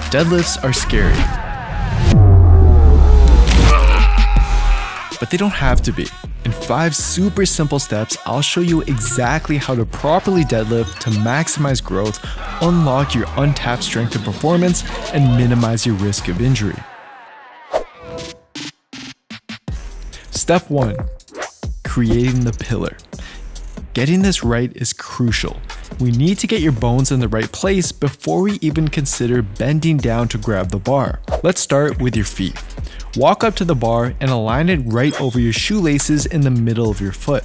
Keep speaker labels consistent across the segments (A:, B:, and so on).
A: Deadlifts are scary, but they don't have to be. In 5 super simple steps, I'll show you exactly how to properly deadlift to maximize growth, unlock your untapped strength and performance, and minimize your risk of injury. Step 1. Creating the pillar. Getting this right is crucial. We need to get your bones in the right place before we even consider bending down to grab the bar. Let's start with your feet. Walk up to the bar and align it right over your shoelaces in the middle of your foot.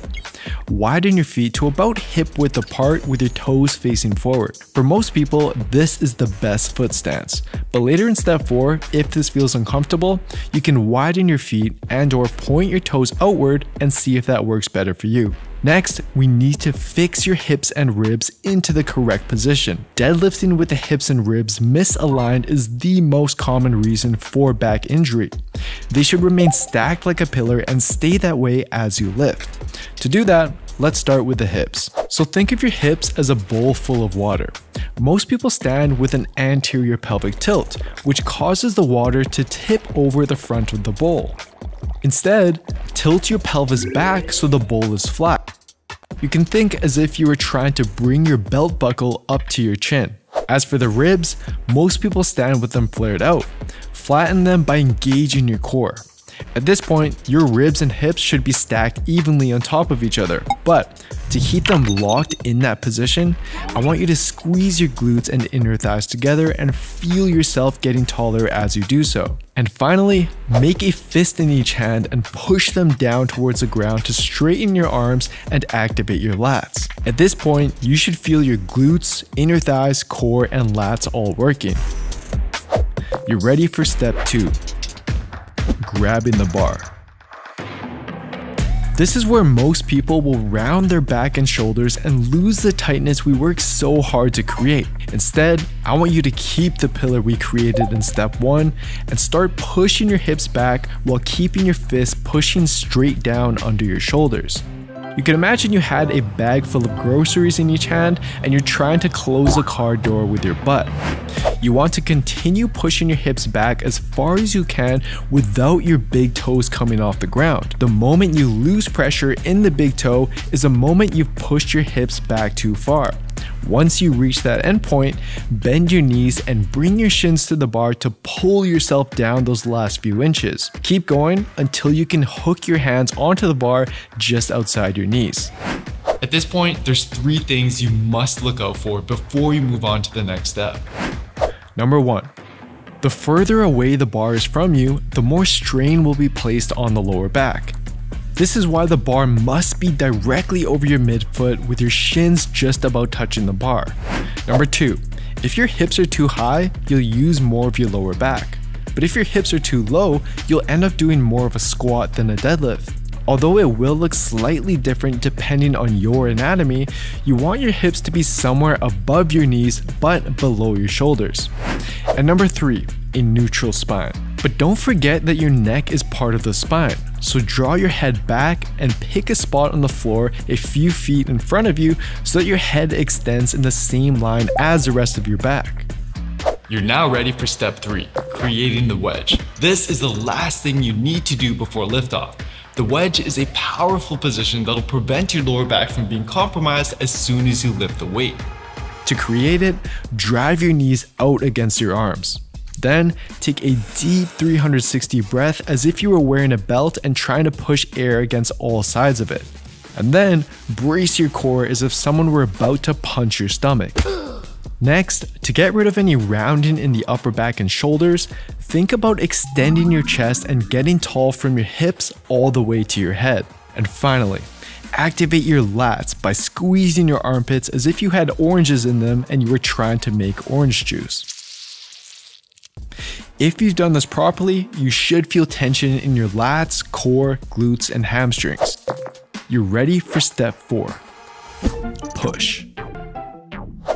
A: Widen your feet to about hip width apart with your toes facing forward. For most people, this is the best foot stance. But later in step 4, if this feels uncomfortable, you can widen your feet and/or point your toes outward and see if that works better for you. Next, we need to fix your hips and ribs into the correct position. Deadlifting with the hips and ribs misaligned is the most common reason for back injury. They should remain stacked like a pillar and stay that way as you lift. To do that, let's start with the hips. So think of your hips as a bowl full of water. Most people stand with an anterior pelvic tilt, which causes the water to tip over the front of the bowl. Instead, tilt your pelvis back so the bowl is flat. You can think as if you were trying to bring your belt buckle up to your chin. As for the ribs, most people stand with them flared out. Flatten them by engaging your core. At this point, your ribs and hips should be stacked evenly on top of each other, but to keep them locked in that position, I want you to squeeze your glutes and inner thighs together and feel yourself getting taller as you do so. And finally, make a fist in each hand and push them down towards the ground to straighten your arms and activate your lats. At this point, you should feel your glutes, inner thighs, core, and lats all working. You're ready for step 2. Grabbing the bar. This is where most people will round their back and shoulders and lose the tightness we work so hard to create. Instead, I want you to keep the pillar we created in step 1 and start pushing your hips back while keeping your fists pushing straight down under your shoulders. You can imagine you had a bag full of groceries in each hand and you're trying to close the car door with your butt. You want to continue pushing your hips back as far as you can without your big toes coming off the ground. The moment you lose pressure in the big toe is the moment you've pushed your hips back too far. Once you reach that endpoint, bend your knees and bring your shins to the bar to pull yourself down those last few inches. Keep going until you can hook your hands onto the bar just outside your knees. At this point, there's 3 things you must look out for before you move on to the next step. Number 1. The further away the bar is from you, the more strain will be placed on the lower back. This is why the bar must be directly over your midfoot with your shins just about touching the bar. Number 2. If your hips are too high, you'll use more of your lower back. But if your hips are too low, you'll end up doing more of a squat than a deadlift. Although it will look slightly different depending on your anatomy, you want your hips to be somewhere above your knees but below your shoulders. And number 3, a neutral spine. But don't forget that your neck is part of the spine, so draw your head back and pick a spot on the floor a few feet in front of you so that your head extends in the same line as the rest of your back. You're now ready for step 3, creating the wedge. This is the last thing you need to do before liftoff. The wedge is a powerful position that'll prevent your lower back from being compromised as soon as you lift the weight. To create it, drive your knees out against your arms. Then, take a deep 360 breath as if you were wearing a belt and trying to push air against all sides of it. And then, brace your core as if someone were about to punch your stomach. Next, to get rid of any rounding in the upper back and shoulders, think about extending your chest and getting tall from your hips all the way to your head. And finally, activate your lats by squeezing your armpits as if you had oranges in them and you were trying to make orange juice. If you've done this properly, you should feel tension in your lats, core, glutes, and hamstrings. You're ready for step 4. Push.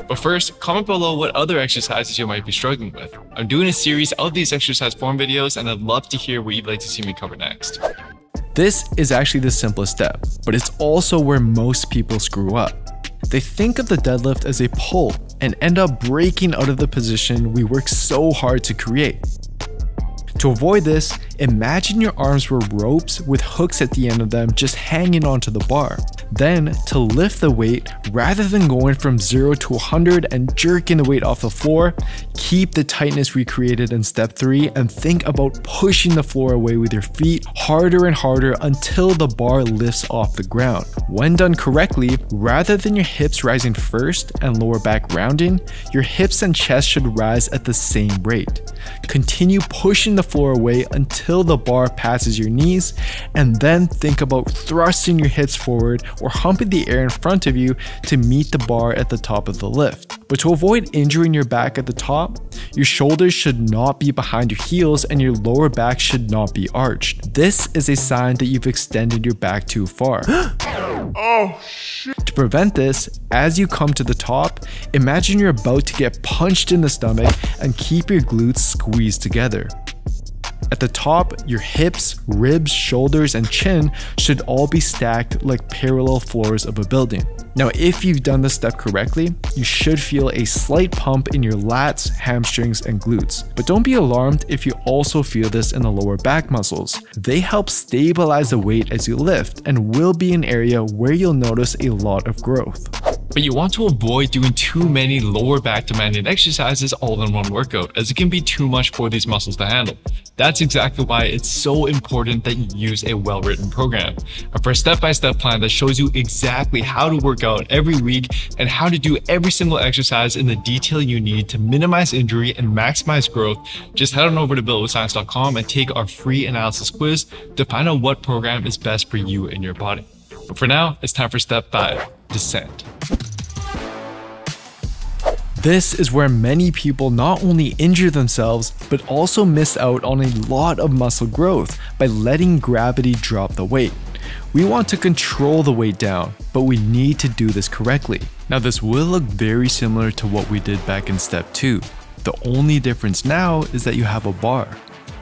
A: But first, comment below what other exercises you might be struggling with. I'm doing a series of these exercise form videos and I'd love to hear what you'd like to see me cover next. This is actually the simplest step, but it's also where most people screw up. They think of the deadlift as a pull, and end up breaking out of the position we work so hard to create. To avoid this, imagine your arms were ropes with hooks at the end of them just hanging onto the bar. Then, to lift the weight, rather than going from 0 to 100 and jerking the weight off the floor, keep the tightness we created in step 3 and think about pushing the floor away with your feet harder and harder until the bar lifts off the ground. When done correctly, rather than your hips rising first and lower back rounding, your hips and chest should rise at the same rate. Continue pushing the floor away until the bar passes your knees, and then think about thrusting your hips forward or humping the air in front of you to meet the bar at the top of the lift. But to avoid injuring your back at the top, your shoulders should not be behind your heels and your lower back should not be arched. This is a sign that you've extended your back too far. Oh shit. To prevent this, as you come to the top, imagine you're about to get punched in the stomach and keep your glutes squeezed together. At the top, your hips, ribs, shoulders, and chin should all be stacked like parallel floors of a building. Now, if you've done this step correctly, you should feel a slight pump in your lats, hamstrings, and glutes. But don't be alarmed if you also feel this in the lower back muscles. They help stabilize the weight as you lift and will be an area where you'll notice a lot of growth.
B: But you want to avoid doing too many lower back demanding exercises all in one workout, as it can be too much for these muscles to handle. That's exactly why it's so important that you use a well-written program. For a step-by-step plan that shows you exactly how to work out every week and how to do every single exercise in the detail you need to minimize injury and maximize growth, just head on over to builtwithscience.com and take our free analysis quiz to find out what program is best for you and your body. But for now, it's time for step 5, descent.
A: This is where many people not only injure themselves, but also miss out on a lot of muscle growth by letting gravity drop the weight. We want to control the weight down, but we need to do this correctly. Now, this will look very similar to what we did back in step 2. The only difference now is that you have a bar.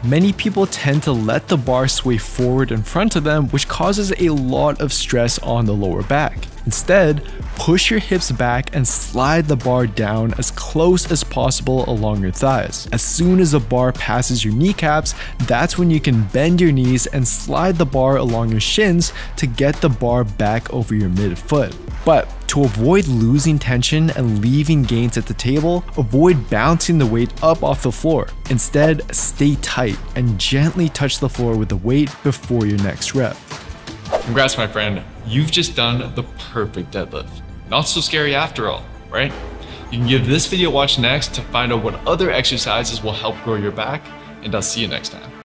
A: Many people tend to let the bar sway forward in front of them, which causes a lot of stress on the lower back. Instead, push your hips back and slide the bar down as close as possible along your thighs. As soon as the bar passes your kneecaps, that's when you can bend your knees and slide the bar along your shins to get the bar back over your midfoot. But to avoid losing tension and leaving gains at the table, avoid bouncing the weight up off the floor. Instead, stay tight and gently touch the floor with the weight before your next rep.
B: Congrats, my friend. You've just done the perfect deadlift. Not so scary after all, right? You can give this video a watch next to find out what other exercises will help grow your back, and I'll see you next time.